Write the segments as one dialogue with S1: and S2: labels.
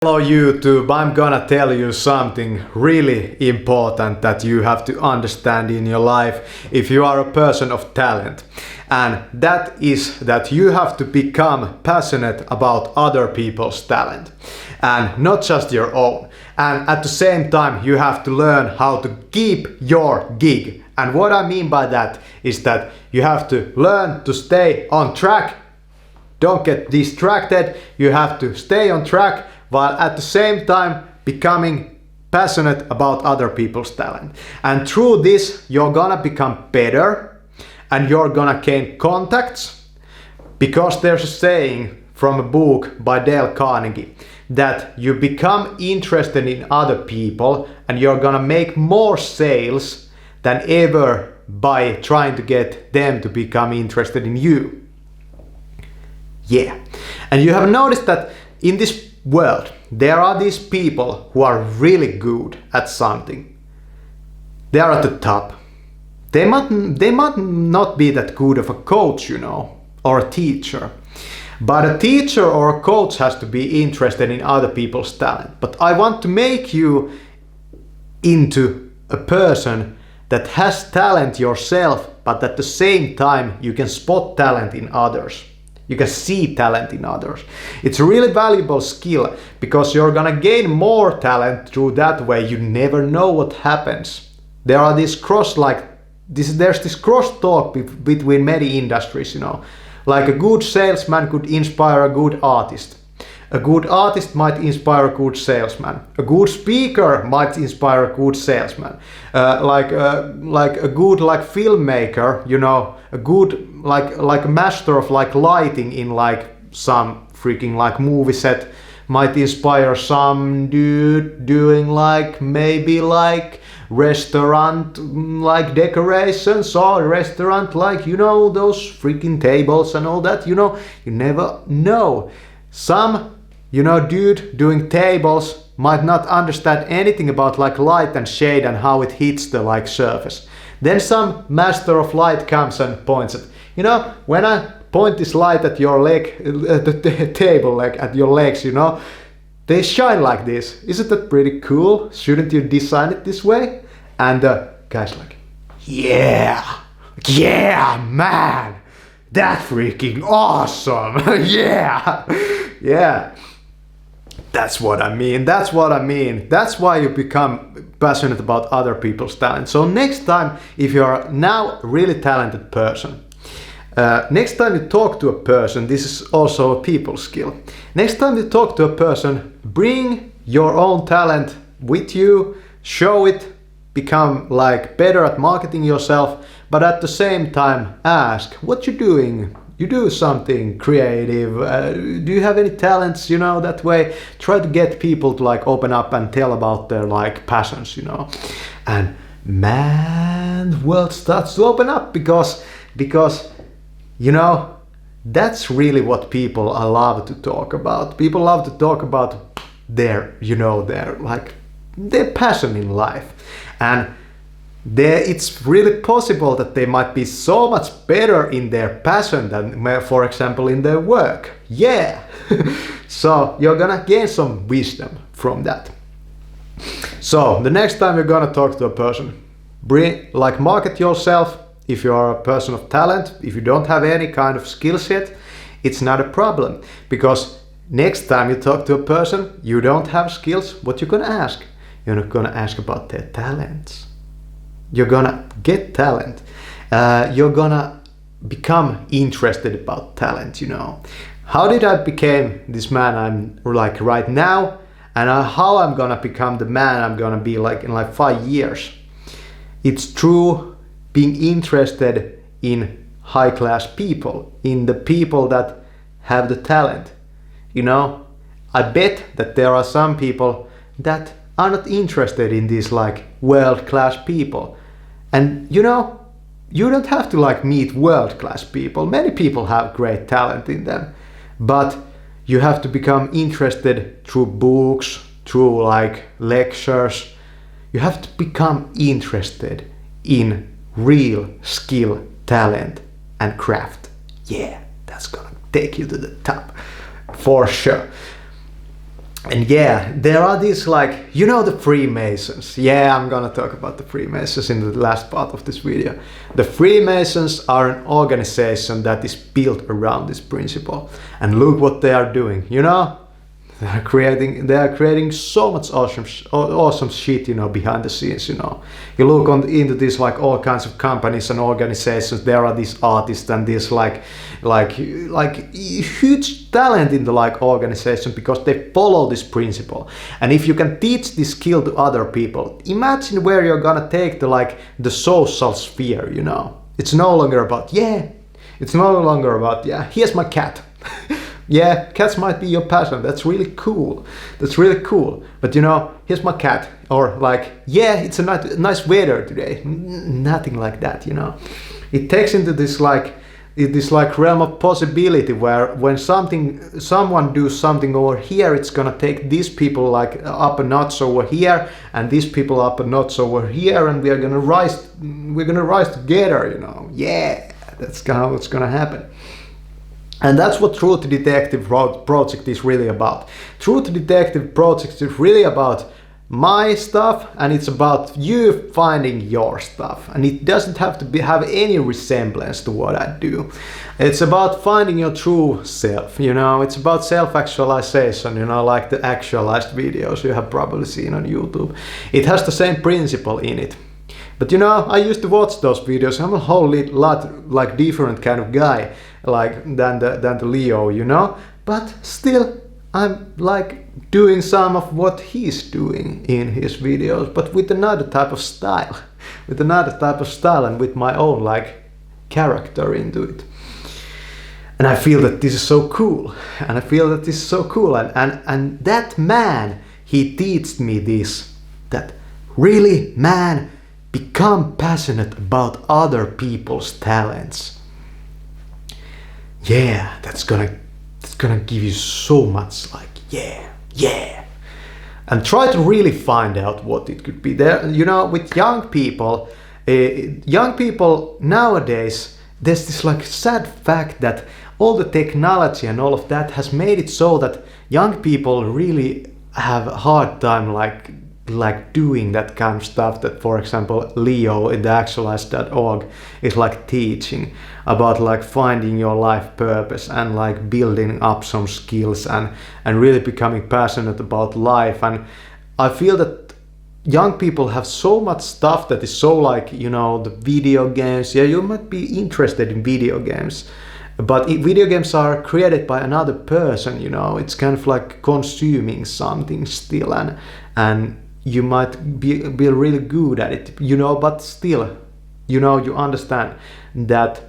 S1: Hello YouTube, I'm gonna tell you something really important that you have to understand in your life if you are a person of talent. And that is that you have to become passionate about other people's talent and not just your own. And at the same time you have to learn how to keep your gig. And what I mean by that is that you have to learn to stay on track. Don't get distracted, you have to stay on track while at the same time becoming passionate about other people's talent. And through this, you're gonna become better and you're gonna gain contacts, because there's a saying from a book by Dale Carnegie that you become interested in other people and you're gonna make more sales than ever by trying to get them to become interested in you. Yeah, and you have noticed that in this world, there are these people who are really good at something. They are at the top. They might not be that good of a coach, or a teacher. But a teacher or a coach has to be interested in other people's talent. But I want to make you into a person that has talent yourself, but at the same time you can spot talent in others. You can see talent in others. It's a really valuable skill because you're gonna gain more talent through that way. You never know what happens. There's this crosstalk between many industries, Like a good salesman could inspire a good artist. A good artist might inspire a good salesman. A good speaker might inspire a good salesman. Like a good filmmaker, a good like a master of lighting in some freaking movie set might inspire some dude doing maybe restaurant decorations or restaurant those freaking tables and all that. You never know. Some dude doing tables might not understand anything about light and shade and how it hits the surface. Then some master of light comes and points it. When I point this light at your leg, the table at your legs, they shine like this. Isn't that pretty cool? Shouldn't you design it this way? And the guy's like, yeah, man, that's freaking awesome. Yeah. That's what I mean. That's why you become passionate about other people's talent. So next time, if you are now a really talented person, next time you talk to a person, this is also a people skill. Next time you talk to a person, bring your own talent with you, show it, become better at marketing yourself, but at the same time ask, what you doing? You do something creative. Do you have any talents, that way? Try to get people to open up and tell about their passions, And man, the world starts to open up because that's really what people love to talk about. People love to talk about their passion in life. And it's really possible that they might be so much better in their passion than, for example, in their work. Yeah! So you're gonna gain some wisdom from that. So the next time you're gonna talk to a person, market yourself. If you are a person of talent, if you don't have any kind of skill set, it's not a problem. Because next time you talk to a person, you don't have skills, what you're gonna ask? You're not gonna ask about their talents. You're gonna get talent. You're gonna become interested about talent, How did I become this man I'm right now? And how I'm gonna become the man I'm gonna be in 5 years? It's through being interested in high class people, in the people that have the talent. I bet that there are some people that are not interested in these world class people. And you don't have to meet world class people. Many people have great talent in them, but you have to become interested through books, through lectures. You have to become interested in real skill, talent and craft. Yeah, that's gonna take you to the top for sure. And yeah, there are these like, you know, the Freemasons. Yeah, I'm gonna talk about the Freemasons in the last part of this video. The Freemasons are an organization that is built around this principle. And look what they are doing, you know? They are creating so much awesome shit, you know, behind the scenes, you know. You look into these like all kinds of companies and organizations. There are these artists and these like huge talent in the like organization because they follow this principle. And if you can teach this skill to other people, imagine where you're gonna take the social sphere, you know. It's no longer about here's my cat. Yeah, cats might be your passion. That's really cool. But you know, here's my cat. Or like, yeah, it's a nice weather today. Nothing like that, you know. It takes into this realm of possibility where when someone does something over here, it's gonna take these people like up a notch over here, and these people up a notch over here, and we're gonna rise together, you know. Yeah, that's how it's gonna happen. And that's what Truth Detective Project is really about. Truth Detective Project is really about my stuff, and it's about you finding your stuff. And it doesn't have to have any resemblance to what I do. It's about finding your true self, you know. It's about self-actualization, you know, like the actualized videos you have probably seen on YouTube. It has the same principle in it. But you know, I used to watch those videos. I'm a whole lot like different kind of guy like than the Leo, you know. But still, I'm like doing some of what he's doing in his videos, but with another type of style, and with my own like character into it. And I feel that this is so cool. And that man, he teaches me this, that really, man, become passionate about other people's talents. Yeah, that's gonna give you so much like, yeah. And try to really find out what it could be. There, you know, with young people nowadays, there's this like sad fact that all the technology and all of that has made it so that young people really have a hard time like doing that kind of stuff that, for example, Leo in the actualized.org is like teaching about like finding your life purpose and like building up some skills and really becoming passionate about life. And I feel that young people have so much stuff that is so like, you know, the video games. Yeah, you might be interested in video games, but video games are created by another person, you know. It's kind of like consuming something still, and you might be really good at it, you know, but still, you know, you understand that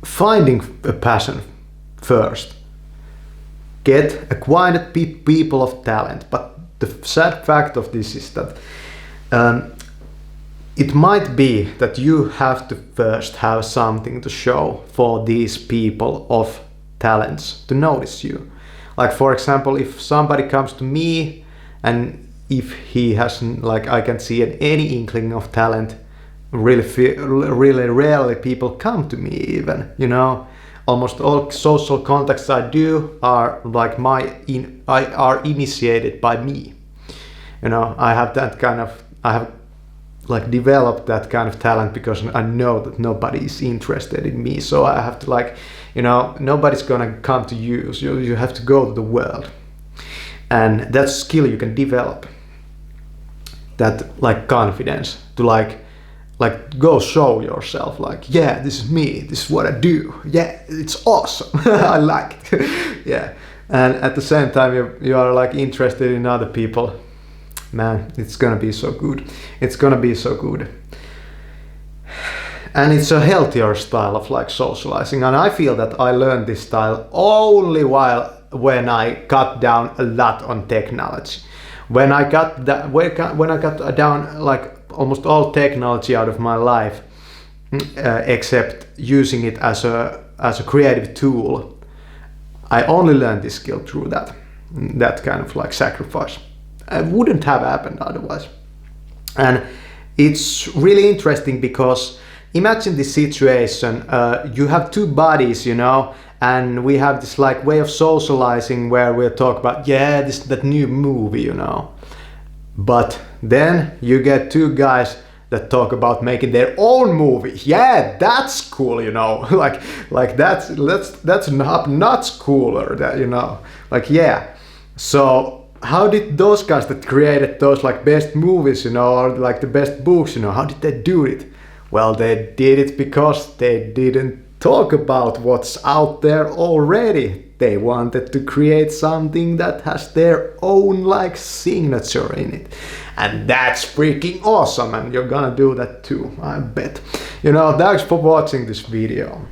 S1: finding a passion first, get acquainted people of talent. But the sad fact of this is that it might be that you have to first have something to show for these people of talents to notice you. Like, for example, if somebody comes to me and if he hasn't, like, I can see any inkling of talent, really rarely people come to me even, you know. Almost all social contacts I do are like are initiated by me. You know, I have like developed that kind of talent because I know that nobody is interested in me. So I have to, like, you know, nobody's gonna come to you. So you have to go to the world. And that's a skill you can develop. That like confidence to like go show yourself, like, yeah, this is me, this is what I do, yeah, it's awesome. I like it. Yeah. And at the same time you are like interested in other people. Man, it's gonna be so good. And it's a healthier style of like socializing. And I feel that I learned this style only when I cut down a lot on technology. When I got down like almost all technology out of my life, except using it as a creative tool, I only learned this skill through that kind of like sacrifice. It wouldn't have happened otherwise. And it's really interesting because imagine this situation, you have two bodies, you know, and we have this like way of socializing where we'll talk about that new movie, you know. But then you get two guys that talk about making their own movie. Yeah, that's cool, you know. like that's nuts cooler, that, you know. Like, yeah. So how did those guys that created those like best movies, you know, or like the best books, you know, how did they do it? Well, they did it because they didn't talk about what's out there already. They wanted to create something that has their own like signature in it. And that's freaking awesome, and you're gonna do that too, I bet. You know, thanks for watching this video.